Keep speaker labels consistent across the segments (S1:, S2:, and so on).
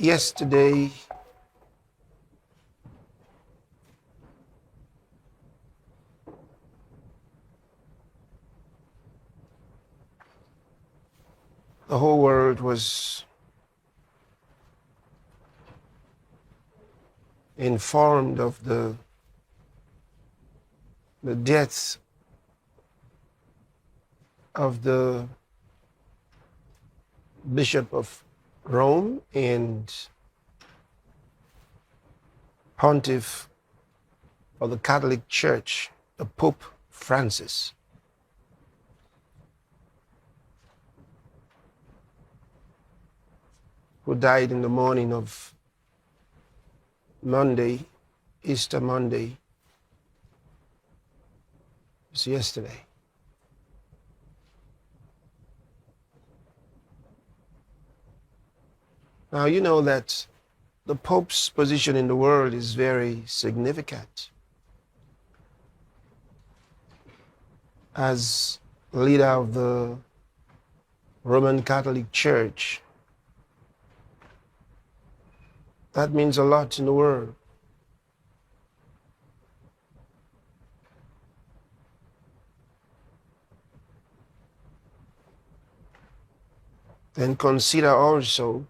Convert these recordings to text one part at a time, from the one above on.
S1: Yesterday, the whole world was informed of the death of the Bishop of Rome and Pontiff of the Catholic Church, the Pope Francis. Who died in the morning of Monday, Easter Monday. It's yesterday. Now, you know that the Pope's position in the world is very significant. As leader of the Roman Catholic Church, that means a lot in the world. Then consider also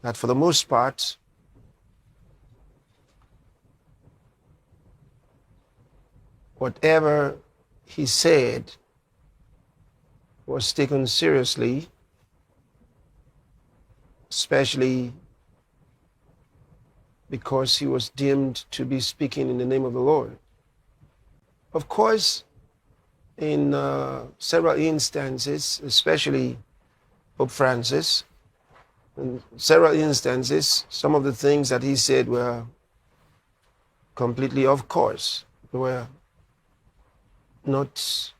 S1: that for the most part, whatever he said was taken seriously, especially because he was deemed to be speaking in the name of the Lord. Of course, in several instances, especially Pope Francis, in several instances, some of the things that he said were completely off course. They were not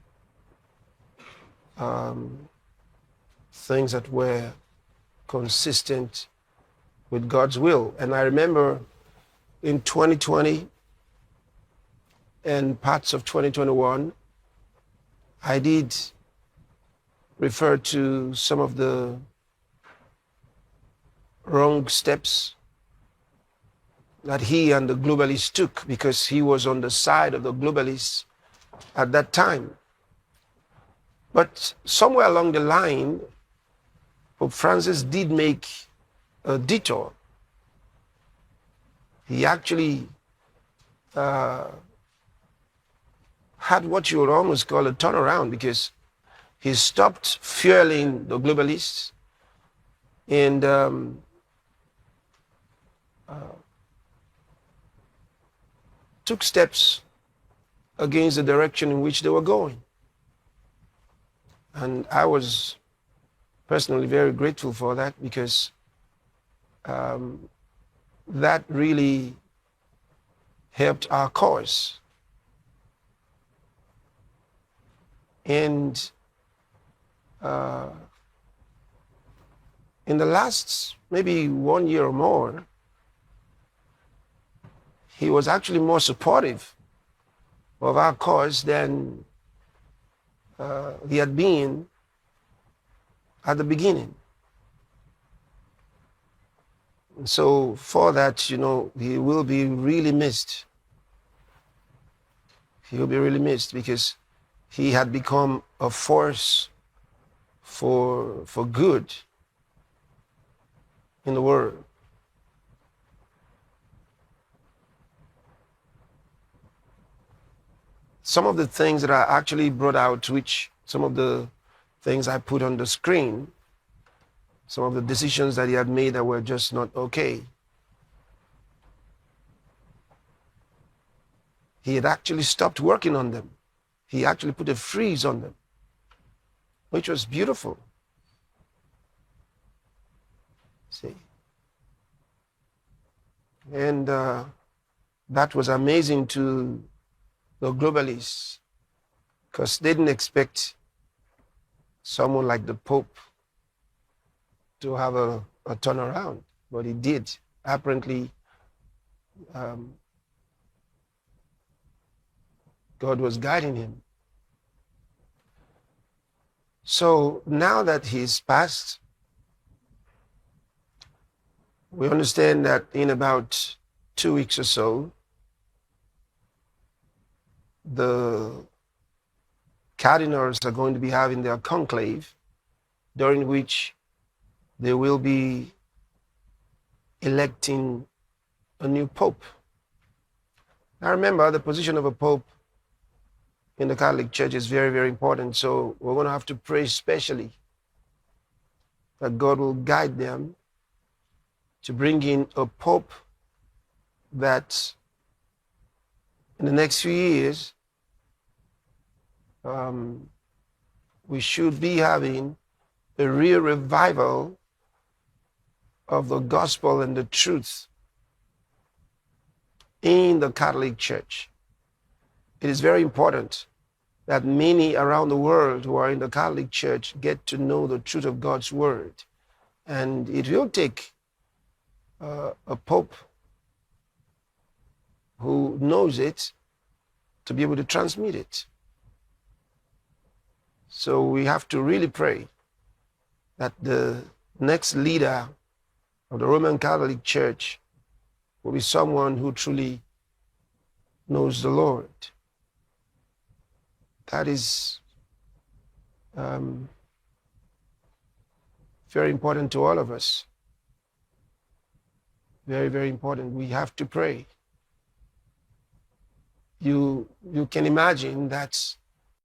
S1: things that were consistent with God's will. And I remember in 2020 and parts of 2021, I did refer to some of the wrong steps that he and the globalists took, because he was on the side of the globalists at that time. But somewhere along the line, Pope Francis did make a detour. He actually had what you would almost call a turnaround, because he stopped fueling the globalists and took steps against the direction in which they were going. And I was personally very grateful for that, because that really helped our cause. And in the last maybe 1 year or more, he was actually more supportive of our cause than he had been at the beginning. And so for that, he will be really missed. He will be really missed, because he had become a force for good in the world. Some of the things that I actually brought out, which some of the things I put on the screen, some of the decisions that he had made that were just not okay. He had actually stopped working on them. He actually put a freeze on them, which was beautiful. See? And that was amazing to the globalists, because they didn't expect someone like the Pope to have a turnaround, but he did. Apparently, God was guiding him. So now that he's passed, We understand that in about 2 weeks or so, the cardinals are going to be having their conclave, during which they will be electing a new pope. Now remember, the position of a pope in the Catholic Church is very, very important. So we're going to have to pray specially that God will guide them to bring in a pope that in the next few years, we should be having a real revival of the gospel and the truth in the Catholic Church. It is very important that many around the world who are in the Catholic Church get to know the truth of God's word. And it will take a pope who knows it to be able to transmit it. So we have to really pray that the next leader of the Roman Catholic Church will be someone who truly knows the Lord. That is very important to all of us. Very, very important. We have to pray. You can imagine that